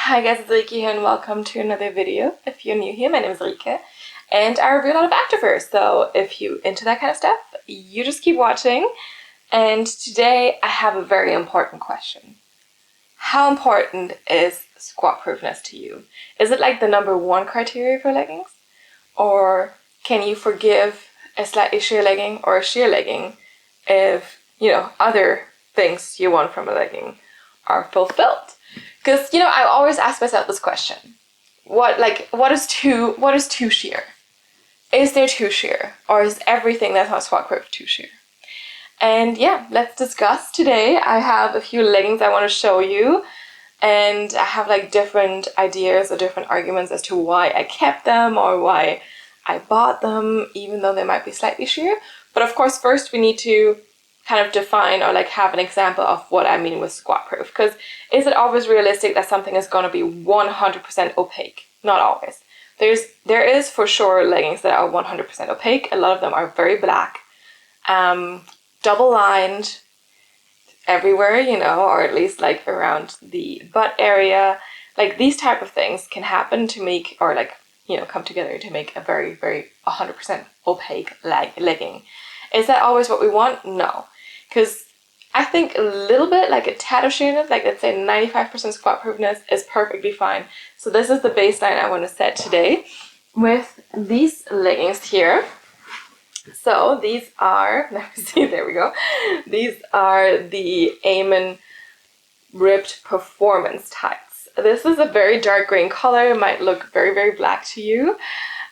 Hi guys, it's Rike here and welcome to another video. If you're new here, my name is Rike and I review a lot of activewear, so if you're into that kind of stuff, you just keep watching. And today I have a very important question. How important is squat-proofness to you? Is it like the #1 criteria for leggings? Or can you forgive a slightly sheer legging or a sheer legging if, other things you want from a legging are fulfilled? Because, I always ask myself this question. What is too sheer? Is there too sheer? Or is everything that's not squat-proof too sheer? And yeah, let's discuss today. I have a few leggings I want to show you. And I have like different ideas or different arguments as to why I kept them or why I bought them, even though they might be slightly sheer. But of course, first we need to kind of define or like have an example of what I mean with squat-proof. Because is it always realistic that something is going to be 100% opaque? Not always. There is for sure leggings that are 100% opaque. A lot of them are very black, double-lined everywhere, or at least like around the butt area. Like these type of things can happen to make, or like, come together to make a very, very 100% opaque legging. Is that always what we want? No. Because I think a little bit, like a tad of sheerness, like let's say 95% squat-proofness is perfectly fine. So this is the baseline I want to set today with these leggings here. So these are, let me see, there we go. These are the Amen ribbed performance tights. This is a very dark green color. It might look very, very black to you.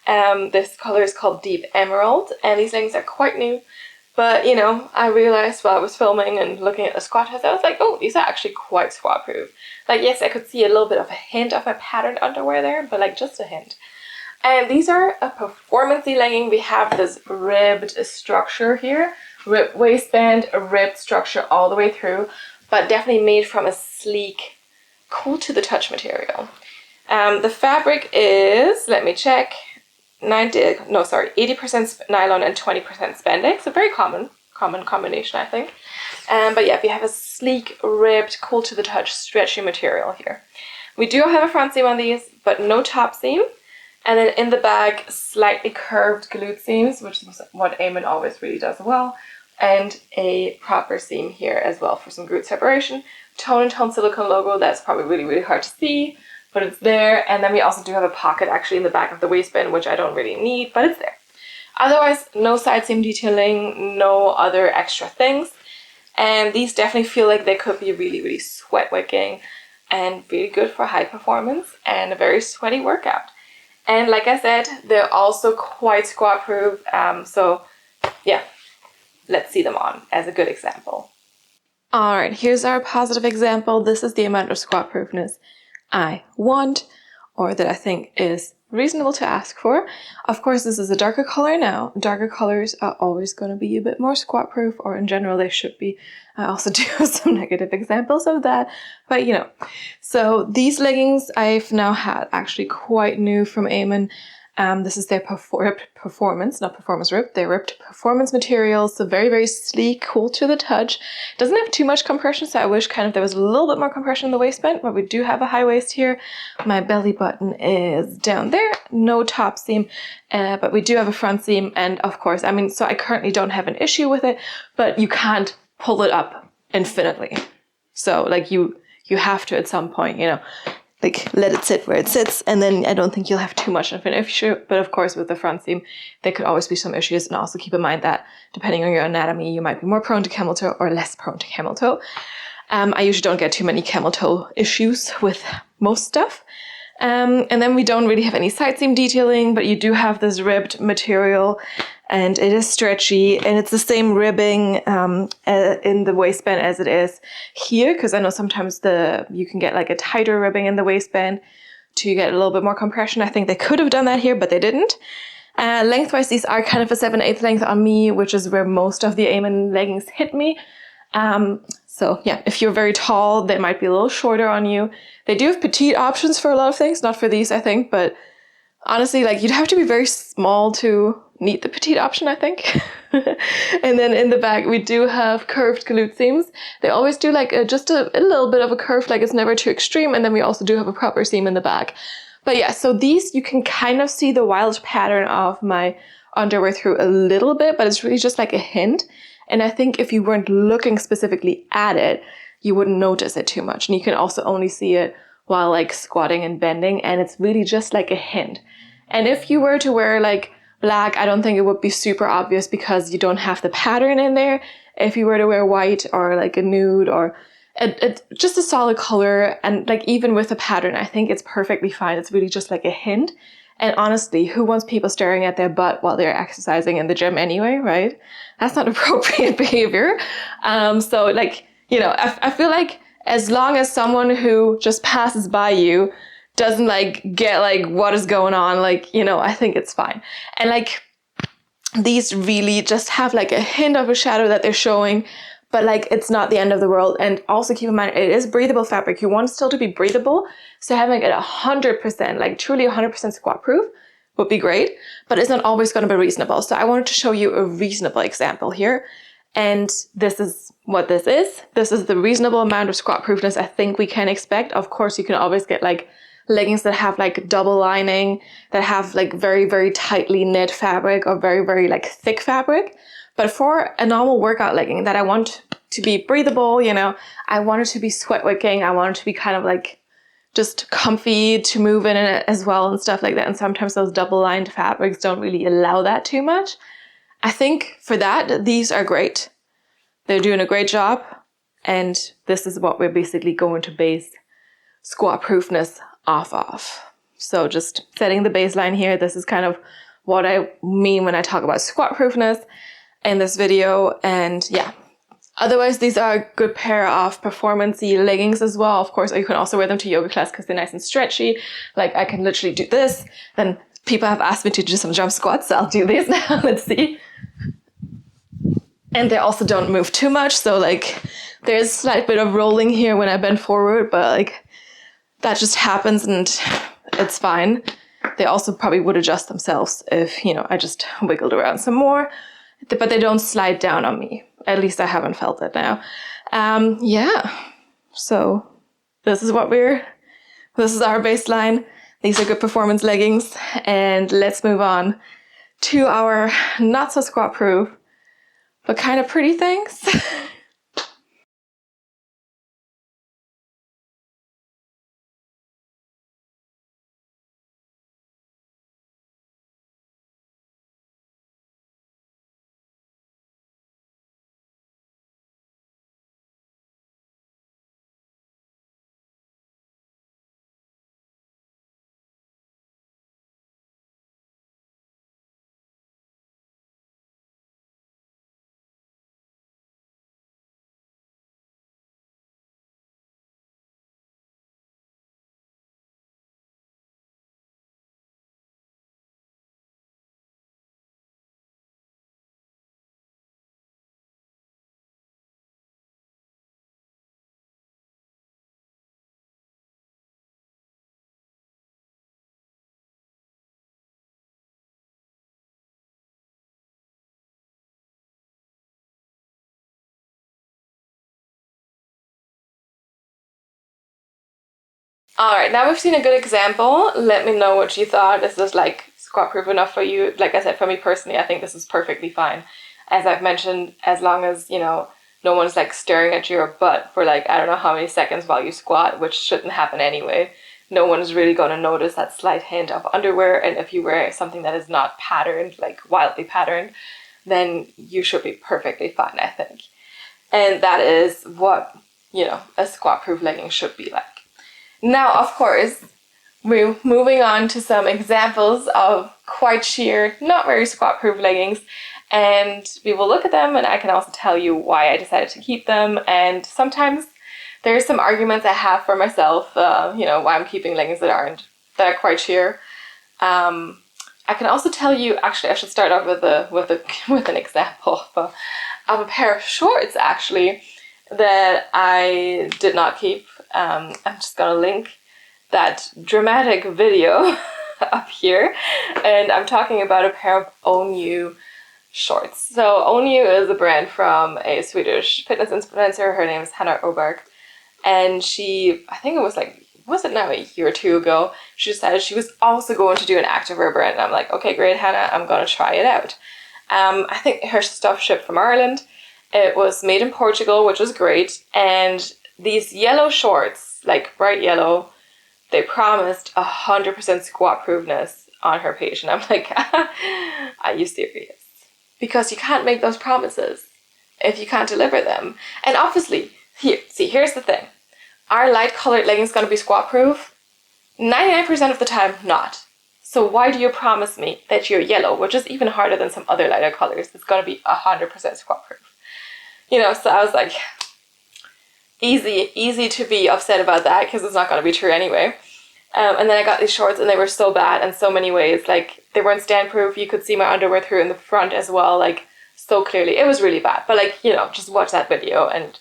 This color is called Deep Emerald, and these leggings are quite new. But, I realized while I was filming and looking at the squat test, I was like, oh, these are actually quite squat-proof. Like, yes, I could see a little bit of a hint of my patterned underwear there, but like just a hint. And these are a performance-y legging. We have this ribbed structure here, ribbed waistband, a ribbed structure all the way through, but definitely made from a sleek, cool to the touch material. The fabric is, let me check, 80% nylon and 20% spandex. A very common combination, I think. But yeah, we have a sleek, ribbed, cool to the touch, stretchy material here. We do have a front seam on these, but no top seam. And then in the bag, slightly curved glute seams, which is what Amen always really does well. And a proper seam here as well for some glute separation. Tone and tone silicone logo, that's probably really, really hard to see, but it's there. And then we also do have a pocket actually in the back of the waistband, which I don't really need, but it's there. Otherwise, no side seam detailing, no other extra things. And these definitely feel like they could be really, really sweat wicking and really good for high performance and a very sweaty workout. And like I said, they're also quite squat-proof, so yeah, let's see them on as a good example. Alright, here's our positive example. This is the amount of squat-proofness I want, or that I think is reasonable to ask for. Of course, this is a darker color now. Darker colors are always going to be a bit more squat-proof, or in general they should be. I also do have some negative examples of that, but So these leggings I've now had actually quite new from Amen. This is their ripped performance, not performance ripped, they're ripped performance materials, so very, very sleek, cool to the touch. Doesn't have too much compression, so I wish kind of there was a little bit more compression in the waistband, but we do have a high waist here. My belly button is down there, no top seam, but we do have a front seam, and of course, so I currently don't have an issue with it, but you can't pull it up infinitely. So like you have to at some point, like let it sit where it sits, and then I don't think you'll have too much of an issue. But of course, with the front seam, there could always be some issues. And also keep in mind that depending on your anatomy, you might be more prone to camel toe or less prone to camel toe. I usually don't get too many camel toe issues with most stuff. And then we don't really have any side seam detailing, but you do have this ribbed material, and it is stretchy, and it's the same ribbing in the waistband as it is here, because I know sometimes you can get like a tighter ribbing in the waistband to get a little bit more compression. I think they could have done that here, but they didn't. Lengthwise, these are kind of a 7/8 length on me, which is where most of the Amen leggings hit me. So yeah, if you're very tall, they might be a little shorter on you. They do have petite options for a lot of things, not for these, I think, but honestly, like you'd have to be very small to need the petite option, I think. And then in the back, we do have curved glute seams. They always do like just a little bit of a curve, like it's never too extreme. And then we also do have a proper seam in the back. But yeah, so these, you can kind of see the wild pattern of my underwear through a little bit, but it's really just like a hint. And I think if you weren't looking specifically at it, you wouldn't notice it too much. And you can also only see it while like squatting and bending. And it's really just like a hint. And if you were to wear like black, I don't think it would be super obvious because you don't have the pattern in there. If you were to wear white or like a nude or just a solid color, and like even with a pattern, I think it's perfectly fine. It's really just like a hint. And honestly, who wants people staring at their butt while they're exercising in the gym anyway, right? That's not appropriate behavior. So like, you know, I feel like as long as someone who just passes by you doesn't like get like what is going on, like, you know, I think it's fine. And like these really just have like a hint of a shadow that they're showing, but like it's not the end of the world. And also keep in mind, it is breathable fabric. You want it still to be breathable. So having it 100%, like truly 100% squat proof would be great, but it's not always going to be reasonable. So I wanted to show you a reasonable example here. And this is what this is. This is the reasonable amount of squat proofness I think we can expect. Of course, you can always get like leggings that have like double lining, that have like very, very tightly knit fabric or very, very like thick fabric. But for a normal workout legging that I want to be breathable, you know, I want it to be sweat wicking. I want it to be kind of like just comfy to move in it as well and stuff like that. And sometimes those double lined fabrics don't really allow that too much. I think for that, these are great. They're doing a great job. And this is what we're basically going to base squat proofness off of. So just setting the baseline here. This is kind of what I mean when I talk about squat proofness in this video. And yeah, otherwise these are a good pair of performance-y leggings as well. Of course, you can also wear them to yoga class because they're nice and stretchy. Like I can literally do this. Then people have asked me to do some jump squats, so I'll do this now. Let's see. And they also don't move too much. So like there's a slight bit of rolling here when I bend forward, but like that just happens and it's fine. They also probably would adjust themselves if, you know, I just wiggled around some more. But they don't slide down on me. At least I haven't felt it now. Yeah. So this is our baseline. These are good performance leggings. And let's move on to our not so squat proof, but kind of pretty things. All right, now we've seen a good example. Let me know what you thought. Is this like squat proof enough for you? Like I said, for me personally, I think this is perfectly fine. As I've mentioned, as long as, you know, no one's like staring at your butt for like, I don't know how many seconds while you squat, which shouldn't happen anyway. No one's really going to notice that slight hint of underwear. And if you wear something that is not patterned, like wildly patterned, then you should be perfectly fine, I think. And that is what, you know, a squat proof legging should be like. Now, of course, we're moving on to some examples of quite sheer, not very squat proof leggings, and we will look at them, and I can also tell you why I decided to keep them. And sometimes there's some arguments I have for myself, you know, why I'm keeping leggings that are quite sheer. I can also tell you, actually, I should start off with an example of a pair of shorts, actually, that I did not keep. I'm just gonna link that dramatic video up here, and I'm talking about a pair of Onu shorts. So Onu is a brand from a Swedish fitness influencer. Her name is Hanna Oberg, and she, I think it was like, was it now a year or two ago, she decided she was also going to do an activewear brand. And I'm like, okay, great, Hannah, I'm going to try it out. I think her stuff shipped from Ireland. It was made in Portugal, which was great. And these yellow shorts, like bright yellow, they promised 100% squat proofness on her page. And I'm like, are you serious? Because you can't make those promises if you can't deliver them. And obviously, here's the thing. Are light colored leggings going to be squat proof? 99% of the time, not. So why do you promise me that your yellow, which is even harder than some other lighter colors, is going to be 100% squat proof? You know, so I was like, easy to be upset about that because it's not going to be true anyway. And then I got these shorts and they were so bad in so many ways. Like, they weren't stand proof. You could see my underwear through in the front as well, like, so clearly. It was really bad. But like, you know, just watch that video and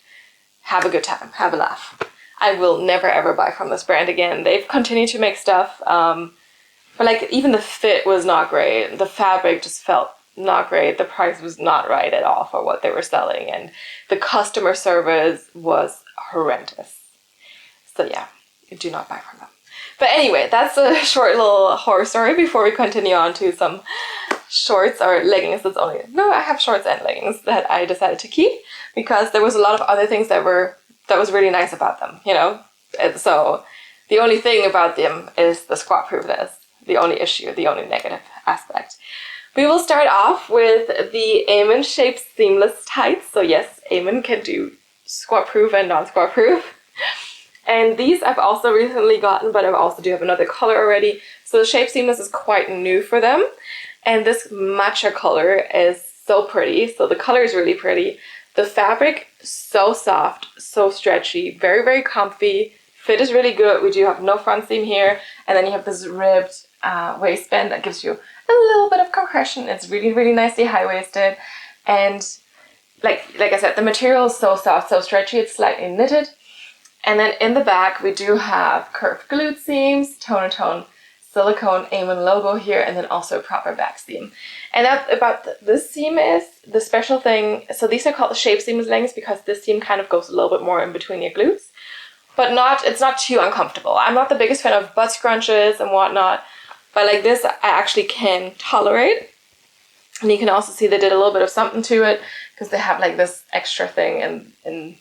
have a good time, have a laugh. I will never ever buy from this brand again. They've continued to make stuff, but like even the fit was not great. The fabric just felt not great. The price was not right at all for what they were selling, and the customer service was horrendous. So yeah, do not buy from them. But anyway, that's a short little horror story before we continue on to some shorts or leggings. I have shorts and leggings that I decided to keep because there was a lot of other things that was really nice about them, you know? And so the only thing about them is the squat proofness, the only issue, the only negative aspect. We will start off with the Eamon Shape Seamless Tights. So yes, Eamon can do squat proof and non-squat proof. And these I've also recently gotten, but I also do have another color already. So the Shape Seamless is quite new for them. And this matcha color is so pretty. So the color is really pretty. The fabric, so soft, so stretchy, very, very comfy. Fit is really good. We do have no front seam here. And then you have this ribbed waistband that gives you a little bit of compression. It's really, really nicely high-waisted. And like I said, the material is so soft, so stretchy. It's slightly knitted. And then in the back, we do have curved glute seams, tone-to-tone silicone Eamon logo here, and then also a proper back seam. And that about this seam is the special thing. So these are called the shape seamless leggings because this seam kind of goes a little bit more in between your glutes, but it's not too uncomfortable. I'm not the biggest fan of butt scrunches and whatnot, but like this, I actually can tolerate. And you can also see they did a little bit of something to it because they have like this extra thing in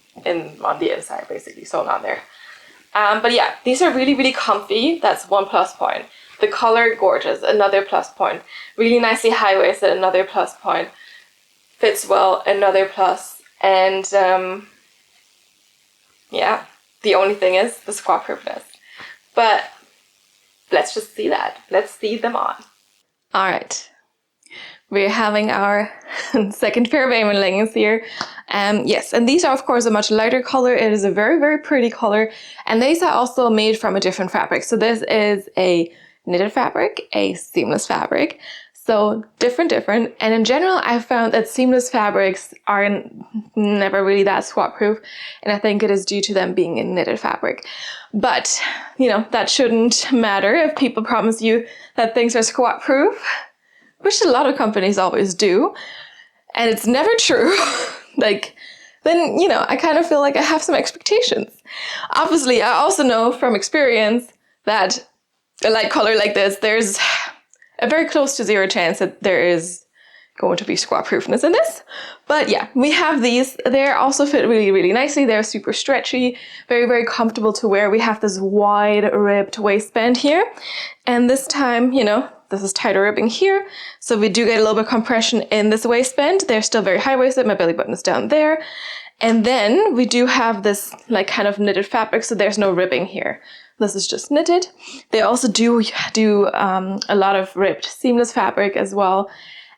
on the inside, basically sewn on there. But yeah, these are really, really comfy. That's one plus point. The color, gorgeous, another plus point. Really nicely high-waisted, another plus point. Fits well, another plus. And yeah, the only thing is the squat proofness. But let's just see that. Let's see them on. All right. We're having our second pair of Eamon leggings here. Yes, and these are of course a much lighter color. It is a very, very pretty color. And these are also made from a different fabric. So this is a knitted fabric, a seamless fabric. So different. And in general, I've found that seamless fabrics are never really that squat proof. And I think it is due to them being a knitted fabric. But, you know, that shouldn't matter if people promise you that things are squat proof, which a lot of companies always do. And it's never true. Then, you know, I kind of feel like I have some expectations. Obviously, I also know from experience that a light color like this, there's a very close to zero chance that there is going to be squat proofness in this. But yeah, we have these. They also fit really, really nicely. They're super stretchy, very, very comfortable to wear. We have this wide ribbed waistband here. And this time, you know, this is tighter ribbing here. So we do get a little bit of compression in this waistband. They're still very high-waisted. My belly button is down there. And then we do have this like kind of knitted fabric. So there's no ribbing here. This is just knitted. They also do a lot of ribbed seamless fabric as well.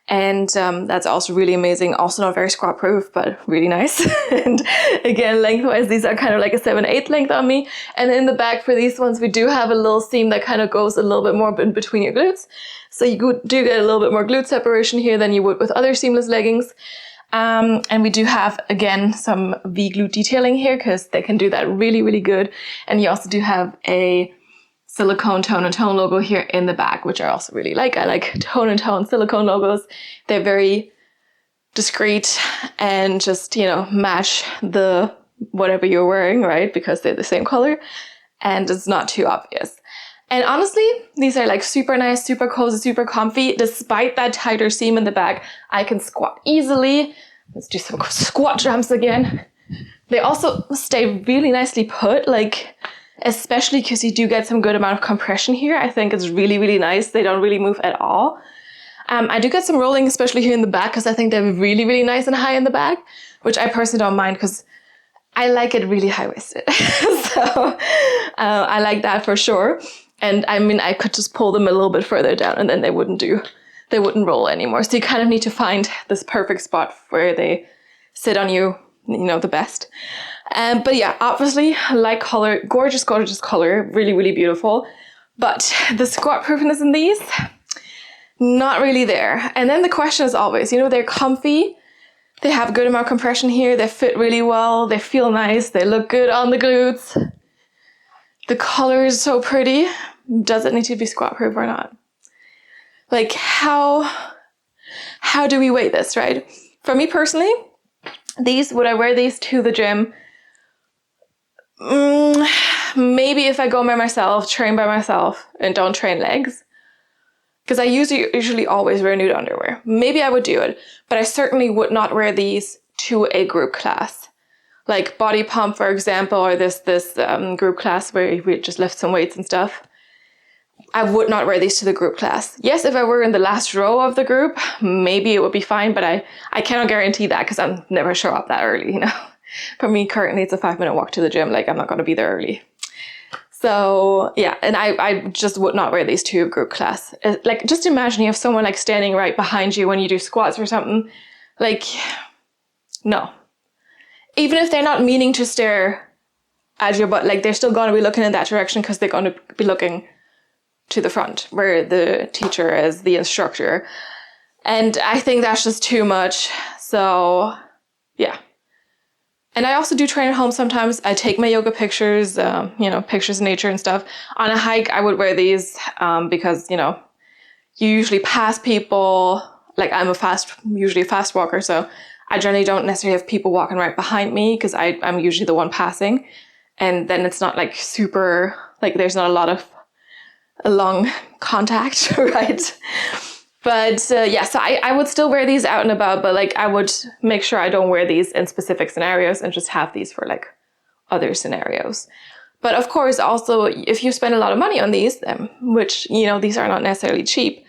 And that's also really amazing. Also not very squat proof, but really nice. And again, lengthwise, these are kind of like a 7/8 length on me. And in the back for these ones, we do have a little seam that kind of goes a little bit more in between your glutes. So you do get a little bit more glute separation here than you would with other seamless leggings. And we do have, again, some V-glute detailing here because they can do that really, really good. And you also do have a silicone tone and tone logo here in the back, which I also really like. I like tone and tone silicone logos. They're very discreet and just, you know, match the whatever you're wearing, right? Because they're the same color and it's not too obvious. And honestly, these are like super nice, super cozy, super comfy. Despite that tighter seam in the back, I can squat easily. Let's do some squat jumps again. They also stay really nicely put, like, especially because you do get some good amount of compression here. I think it's really, really nice. They don't really move at all. I do get some rolling, especially here in the back, because I think they're really, really nice and high in the back, which I personally don't mind because I like it really high-waisted. So I like that for sure. And I mean, I could just pull them a little bit further down and then they wouldn't roll anymore. So you kind of need to find this perfect spot where they sit on you, you know, the best. But yeah, obviously, light color, gorgeous, gorgeous color, really, really beautiful. But the squat proofness in these, not really there. And then the question is always, you know, they're comfy, they have good amount of compression here, they fit really well, they feel nice, they look good on the glutes. The color is so pretty. Does it need to be squat proof or not? Like, how do we weigh this, right? For me personally, would I wear these to the gym? Maybe if I go by myself, train by myself, and don't train legs. Because I usually always wear nude underwear. Maybe I would do it, but I certainly would not wear these to a group class. Like body pump, for example, or this group class where we just lift some weights and stuff. I would not wear these to the group class. Yes, if I were in the last row of the group, maybe it would be fine, but I cannot guarantee that because I'm never show up that early, you know. For me, currently, it's a 5-minute walk to the gym. Like, I'm not going to be there early. So yeah, and I just would not wear these to a group class. Like, just imagine you have someone like standing right behind you when you do squats or something. Like, no. Even if they're not meaning to stare at your butt, like they're still going to be looking in that direction because they're going to be looking to the front where the teacher is, the instructor. And I think that's just too much. So yeah. And I also do train at home sometimes. I take my yoga pictures, you know, pictures of nature and stuff. On a hike, I would wear these because, you know, you usually pass people. Like, I'm usually a fast walker, so I generally don't necessarily have people walking right behind me because I'm usually the one passing. And then it's not like super, like there's not a lot of long contact, right? But yeah, so I would still wear these out and about, but like I would make sure I don't wear these in specific scenarios and just have these for like other scenarios. But of course, also, if you spend a lot of money on these, which, you know, these are not necessarily cheap,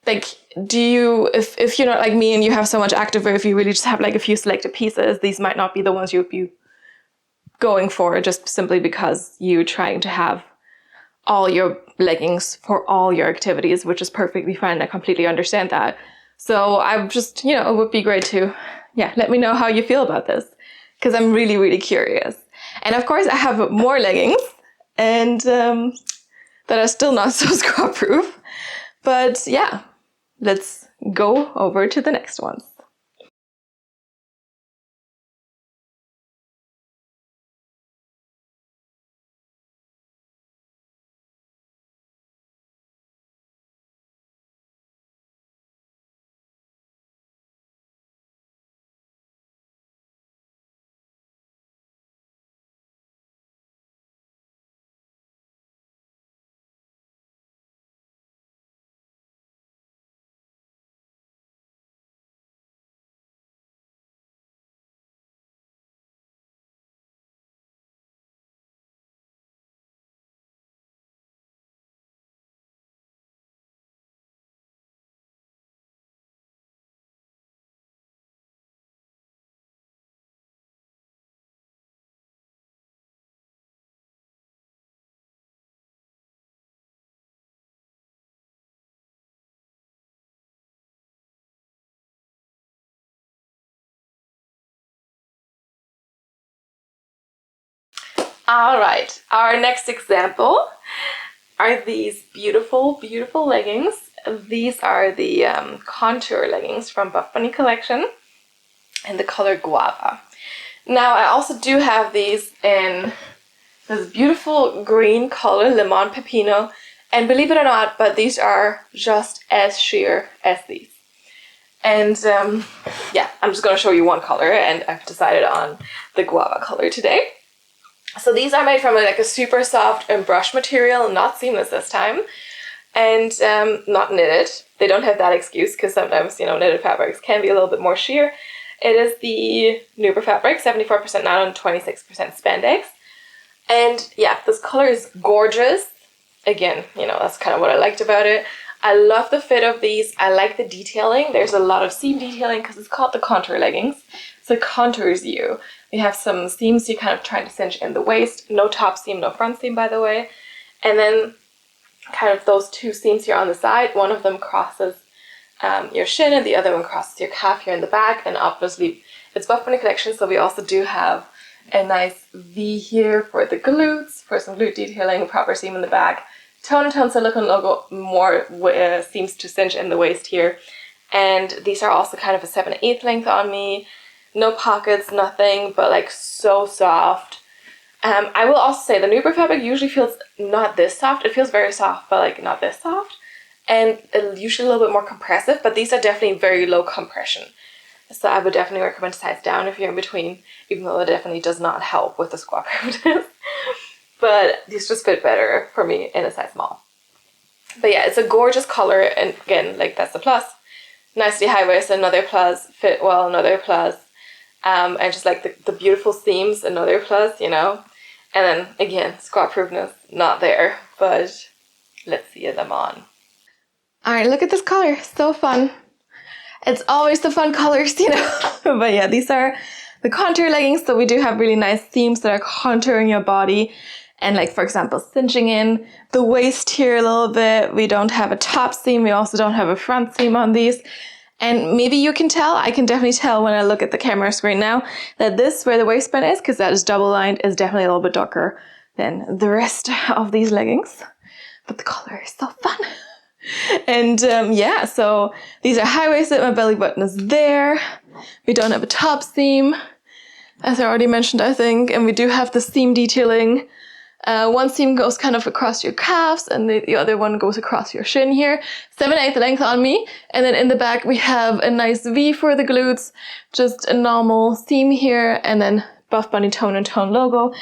like, if you're not like me and you have so much activewear, if you really just have like a few selected pieces, these might not be the ones you'd be going for just simply because you're trying to have all your leggings for all your activities, which is perfectly fine. I completely understand that. So I'm just, you know, it would be great to, yeah, let me know how you feel about this because I'm really, really curious. And of course, I have more leggings and that are still not so squat proof. But yeah, let's go over to the next ones. All right, our next example are these beautiful, beautiful leggings. These are the contour leggings from Buffbunny collection in the color Guava. Now, I also do have these in This beautiful green color, Lemon Pepino. And believe it or not, but these are just as sheer as these. And yeah, I'm just going to show you one color, and I've decided on the guava color today. So these are made from like a super soft and brush material, not seamless this time, and not knitted. They don't have that excuse because sometimes, you know, knitted fabrics can be a little bit more sheer. It is the Nuber fabric, 74% nylon, 26% spandex. And yeah, this color is gorgeous. Again, you know, that's kind of what I liked about it. I love the fit of these. I like the detailing. There's a lot of seam detailing because it's called the contour leggings. So it contours you. We have some seams you kind of trying to cinch in the waist. No top seam, no front seam, by the way. And then kind of those two seams here on the side. One of them crosses your shin and the other one crosses your calf here in the back. And obviously it's Buffbunny collection, so we also do have a nice V here for the glutes, for some glute detailing, a proper seam in the back. Tone and Tone silicone logo, more seams to cinch in the waist here. And these are also kind of a 7/8 length on me. No pockets, nothing, but like so soft. I will also say the Nuber fabric usually feels not this soft. It feels very soft, but like not this soft. And usually a little bit more compressive, but these are definitely very low compression. So I would definitely recommend size down if you're in between, even though it definitely does not help with the Squatproofness. But these just fit better for me in a size small. But yeah, it's a gorgeous color, and again, like that's a plus. Nicely high-waisted, another plus. Fit well, another plus. And just like the beautiful seams, another plus, you know. And then again, Squatproofness, not there, but let's see them on. Alright, look at this color, so fun. It's always the fun colors, you know. But yeah, these are the contour leggings, so we do have really nice seams that are contouring your body. And like, for example, cinching in the waist here a little bit. We don't have a top seam. We also don't have a front seam on these. And maybe you can tell, I can definitely tell when I look at the camera screen now, that this, where the waistband is, because that is double lined, is definitely a little bit darker than the rest of these leggings. But the color is so fun. And yeah, so these are high-waisted, my belly button is there. We don't have a top seam, as I already mentioned, I think. And we do have the seam detailing. One seam goes kind of across your calves and the other one goes across your shin here. 7/8 length on me. And then in the back we have a nice V for the glutes, just a normal seam here, and then Buffbunny Tone and Tone logo,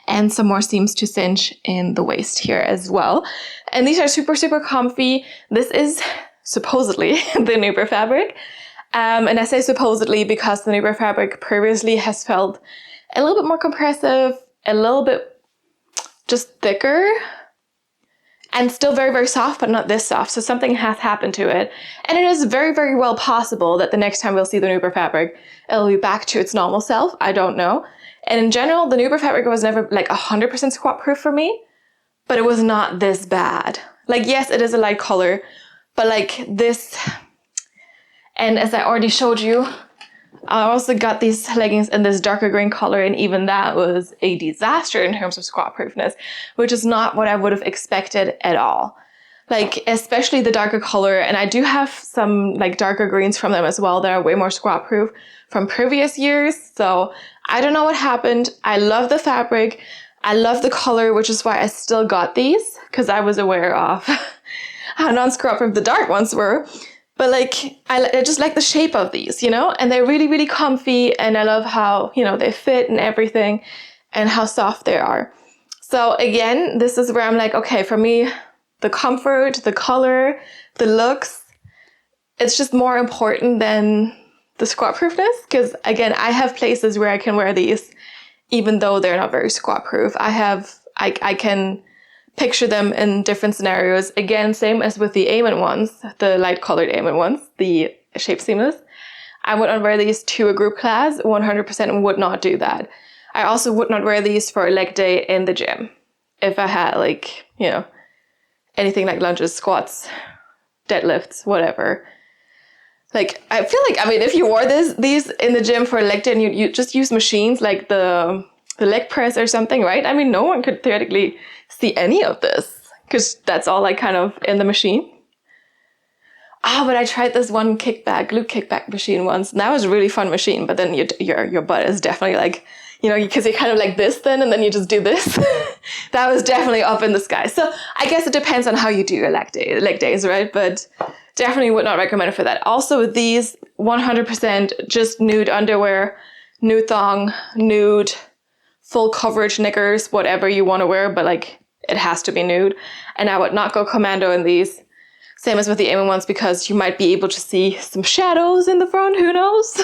and some more seams to cinch in the waist here as well. And these are super, super comfy. This is supposedly the Nuber fabric. And I say supposedly because the Nuber fabric previously has felt a little bit more compressive, a little bit just thicker, and still very, very soft, but not this soft. So something has happened to it. And it is very, very well possible that the next time we'll see the Nuber fabric, it'll be back to its normal self. I don't know. And in general, the Nuber fabric was never like 100% squat proof for me, but it was not this bad. Like, yes, it is a light color, but like this, and as I already showed you, I also got these leggings in this darker green color, and even that was a disaster in terms of squat proofness, which is not what I would have expected at all. Like, especially the darker color, and I do have some like darker greens from them as well that are way more squat proof from previous years. So I don't know what happened. I love the fabric. I love the color, which is why I still got these, because I was aware of how non-squat proof the dark ones were. But like, I just like the shape of these, you know, and they're really, really comfy, and I love how, you know, they fit and everything, and how soft they are. So again, this is where I'm like, okay, for me, the comfort, the color, the looks, it's just more important than the squat proofness. Because again, I have places where I can wear these, even though they're not very squat proof. I can picture them in different scenarios. Again, same as with the Amen ones, the light colored Amen ones, the shape seamless. I would not wear these to a group class, 100% would not do that. I also would not wear these for a leg day in the gym. If I had like, you know, anything like lunges, squats, deadlifts, whatever. Like, I feel like, I mean, if you wore these in the gym for a leg day and you just use machines like the leg press or something, right? I mean, no one could theoretically see any of this because that's all like kind of in the machine. But I tried this one glute kickback machine once, and that was a really fun machine, but then your butt is definitely like you know, because you're kind of like this then, and then you just do this. That was definitely up in the sky. So I guess it depends on how you do your leg days, right? But definitely would not recommend it for that. Also with these, 100% just nude underwear, nude thong, nude full coverage knickers, whatever you want to wear, but like it has to be nude. And I would not go commando in these. Same as with the Aimant ones, because you might be able to see some shadows in the front, who knows?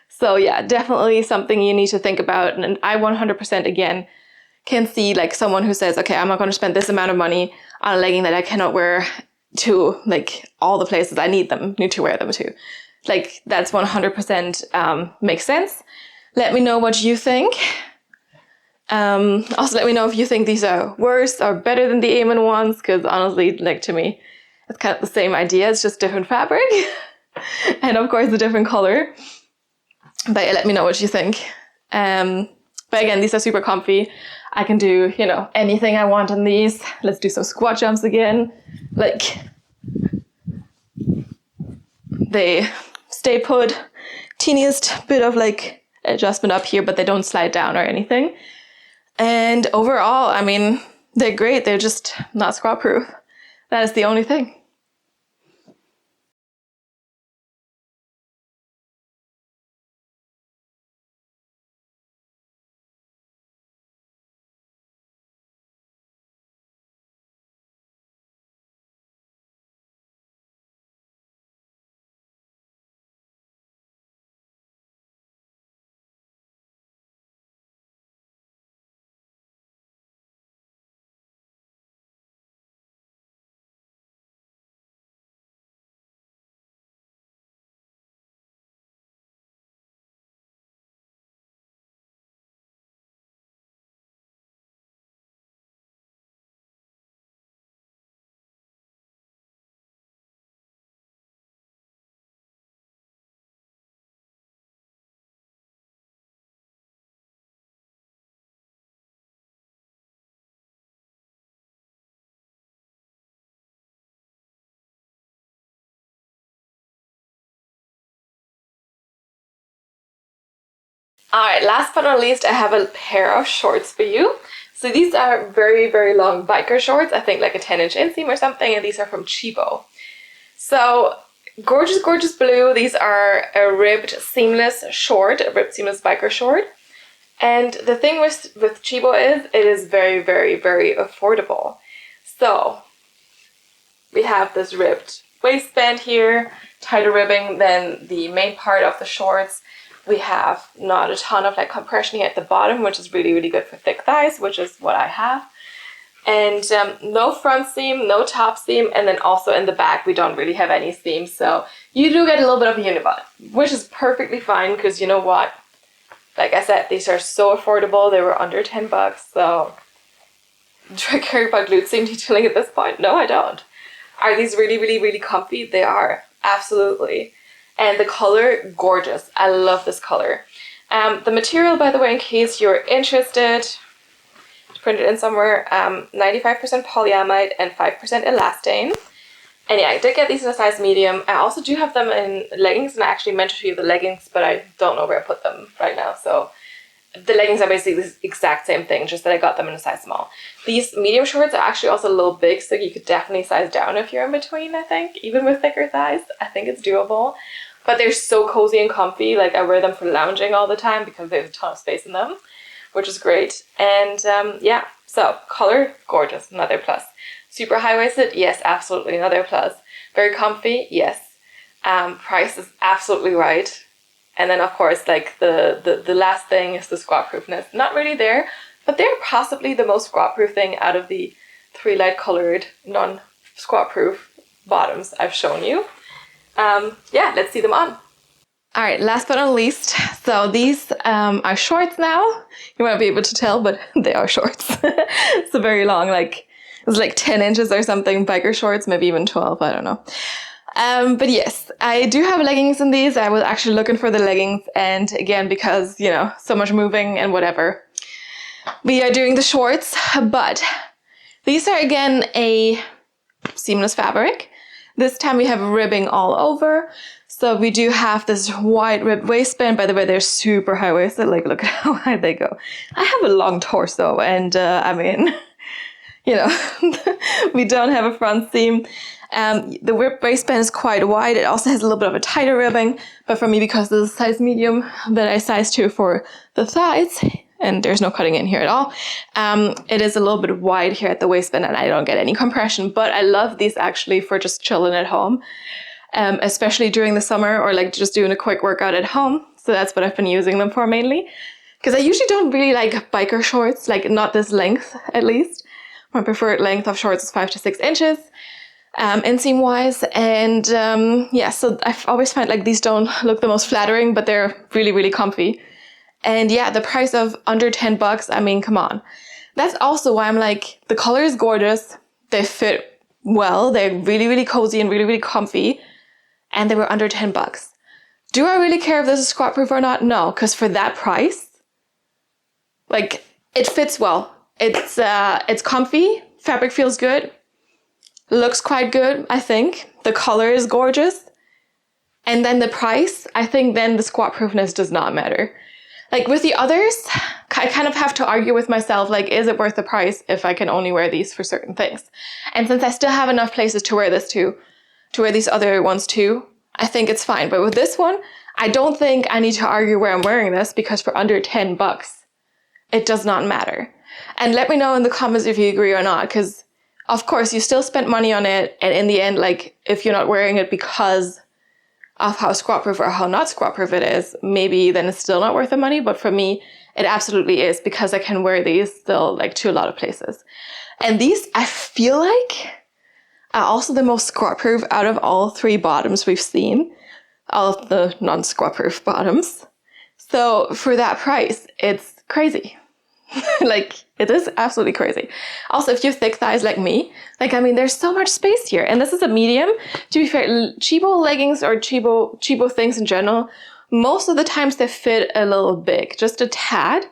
So yeah, definitely something you need to think about. And I 100% again can see like someone who says, okay, I'm not going to spend this amount of money on a legging that I cannot wear to like all the places I need to wear them to. Like that's 100% makes sense. Let me know what you think. Also let me know if you think these are worse or better than the Aimant ones, because honestly, like to me, it's kind of the same idea. It's just different fabric and of course a different color. But yeah, let me know what you think. But again, these are super comfy. I can do, you know, anything I want in these. Let's do some squat jumps again. Like, they stay put. Teeniest bit of like adjustment up here, but they don't slide down or anything. And overall, I mean, they're great. They're just not squat proof. That is the only thing. Alright, last but not least, I have a pair of shorts for you. So these are very, very long biker shorts. I think like a 10-inch inseam or something, and these are from Tchibo. So gorgeous, gorgeous blue. These are a ribbed seamless short, a ribbed seamless biker short. And the thing with Tchibo is it is very, very, very affordable. So we have this ribbed waistband here, tighter ribbing than the main part of the shorts. We have not a ton of like compression here at the bottom, which is really, really good for thick thighs, which is what I have. And no front seam, no top seam, and then also in the back we don't really have any seams. So you do get a little bit of a unibut, which is perfectly fine because you know what? Like I said, these are so affordable. They were under 10 bucks. So do I care about glute seam detailing at this point? No, I don't. Are these really, really, really comfy? They are, absolutely. And the color, gorgeous. I love this color. The material, by the way, in case you're interested, to print it in somewhere, 95% polyamide and 5% elastane. And yeah, I did get these in a size medium. I also do have them in leggings, and I actually meant to show you the leggings, but I don't know where I put them right now. So the leggings are basically the exact same thing, just that I got them in a size small. These medium shorts are actually also a little big, so you could definitely size down if you're in between, I think. Even with thicker thighs, I think it's doable. But they're so cozy and comfy. Like, I wear them for lounging all the time because there's a ton of space in them, which is great. And yeah, so color, gorgeous, another plus. Super high-waisted, yes, absolutely, another plus. Very comfy, yes. Price is absolutely right. And then, of course, like the last thing is the squat-proofness. Not really there, but they're possibly the most squat-proof thing out of the 3 light-colored, non-squat-proof bottoms I've shown you. Yeah, let's see them on. All right, last but not least, so these are shorts now. You won't be able to tell, but they are shorts. It's a very long, like, it's like 10 inches or something, biker shorts, maybe even 12, I don't know. But yes, I do have leggings in these. I was actually looking for the leggings, and again, because, you know, so much moving and whatever, we are doing the shorts, but these are again a seamless fabric. This time we have ribbing all over. So we do have this wide ribbed waistband. By the way, they're super high waisted. Like, look at how high they go. I have a long torso, and I mean, you know, we don't have a front seam. The ribbed waistband is quite wide. It also has a little bit of a tighter ribbing, but for me, because this is size medium, that I size to for the thighs, and there's no cutting in here at all, it is a little bit wide here at the waistband, and I don't get any compression, but I love these actually for just chilling at home, especially during the summer, or like just doing a quick workout at home. So that's what I've been using them for mainly, because I usually don't really like biker shorts, like not this length at least. My preferred length of shorts is 5 to 6 inches. Inseam wise, and yeah, so I've always found like these don't look the most flattering, but they're really, really comfy. And yeah, the price of under $10, I mean, come on. That's also why I'm like, the color is gorgeous, they fit well, they're really, really cozy and really, really comfy, and they were under $10. Do I really care if this is squat proof or not? No, because for that price, like, it fits well. It's comfy, fabric feels good, looks quite good, I think. The color is gorgeous. And then the price, I think then the squat-proofness does not matter. Like with the others, I kind of have to argue with myself, like, is it worth the price if I can only wear these for certain things? And since I still have enough places to wear this to wear these other ones too, I think it's fine. But with this one, I don't think I need to argue where I'm wearing this, because for under $10, it does not matter. And let me know in the comments if you agree or not, because of course you still spent money on it, and in the end, like, if you're not wearing it because of how squat proof or how not squat proof it is, maybe then it's still not worth the money. But for me, it absolutely is, because I can wear these still like to a lot of places. And these, I feel like, are also the most squat proof out of all 3 bottoms we've seen, all of the non-squat proof bottoms. So for that price, it's crazy. Like, it is absolutely crazy. Also, if you have thick thighs like me, like, I mean, there's so much space here. And this is a medium. To be fair, Tchibo leggings or Tchibo things in general, most of the times they fit a little big, just a tad.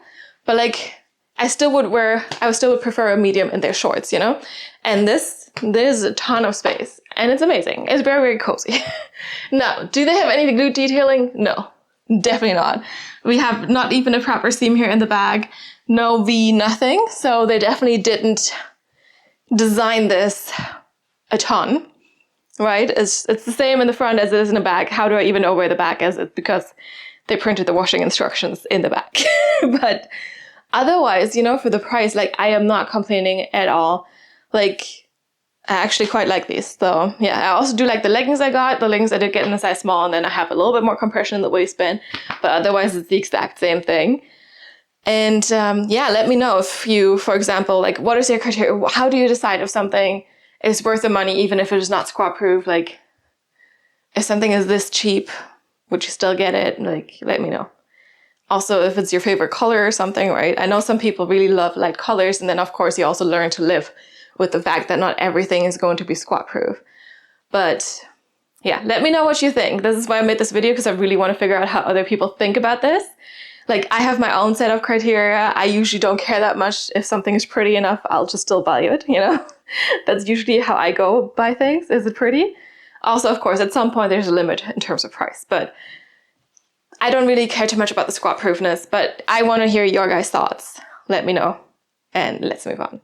But like, I still would prefer a medium in their shorts, you know? And there's a ton of space, and it's amazing. It's very, very cozy. Now, do they have any glute detailing? No, definitely not. We have not even a proper seam here in the bag. No V, nothing. So they definitely didn't design this a ton, right? It's the same in the front as it is in the back. How do I even know where the back is? It's because they printed the washing instructions in the back. But otherwise, you know, for the price, like, I am not complaining at all. Like, I actually quite like these. So yeah, I also do like the leggings I got. The leggings I did get in a size small, and then I have a little bit more compression in the waistband. But otherwise, it's the exact same thing. And yeah, let me know if you, for example, like, what is your criteria? How do you decide if something is worth the money, even if it is not squat proof? Like, if something is this cheap, would you still get it? Like, let me know. Also, if it's your favorite color or something, right? I know some people really love light colors, and then of course you also learn to live with the fact that not everything is going to be squat proof. But yeah, let me know what you think. This is why I made this video, because I really want to figure out how other people think about this. Like, I have my own set of criteria. I usually don't care that much. If something is pretty enough, I'll just still value it, you know? That's usually how I go by things. Is it pretty? Also, of course, at some point there's a limit in terms of price, but I don't really care too much about the squat proofness, but I want to hear your guys' thoughts. Let me know, and let's move on.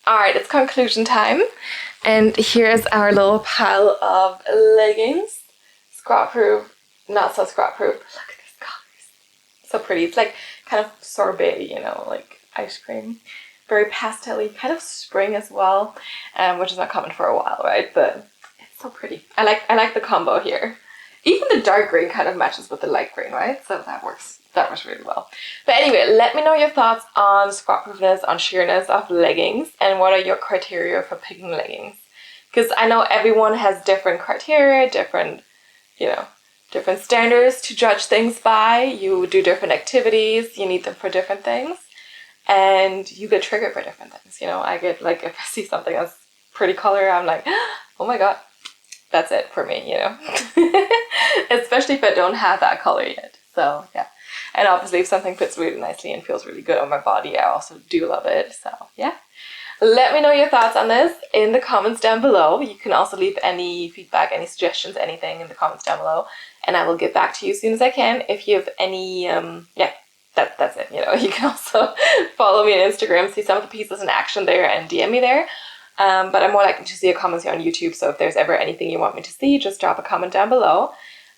Alright, it's conclusion time. And here's our little pile of leggings. Squatproof, not so Squatproof. Look at these colors. So pretty. It's like kind of sorbet, you know, like ice cream. Very pastel-y, kind of spring as well, which is not common for a while, right? But it's so pretty. I like the combo here. Even the dark green kind of matches with the light green, right? So that works really well. But anyway, let me know your thoughts on squatproofness, on sheerness of leggings, and what are your criteria for picking leggings? Because I know everyone has different criteria, different, you know, different standards to judge things by. You do different activities, you need them for different things, and you get triggered by different things. You know, I get, like, if I see something that's pretty color, I'm like, oh my god, that's it for me, you know. Especially if I don't have that color yet. So yeah. And obviously if something fits really nicely and feels really good on my body, I also do love it. So yeah. Let me know your thoughts on this in the comments down below. You can also leave any feedback, any suggestions, anything in the comments down below, and I will get back to you as soon as I can. If you have any, yeah, that's it. You know, you can also follow me on Instagram, see some of the pieces in action there, and DM me there. But I'm more likely to see your comments here on YouTube, so if there's ever anything you want me to see, just drop a comment down below.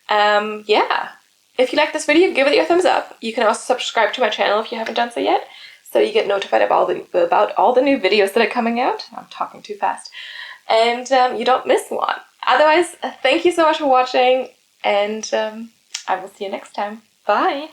Yeah. If you like this video, give it your thumbs up. You can also subscribe to my channel if you haven't done so yet, so you get notified about all the new videos that are coming out. I'm talking too fast. And you don't miss one. Otherwise, thank you so much for watching, and I will see you next time. Bye!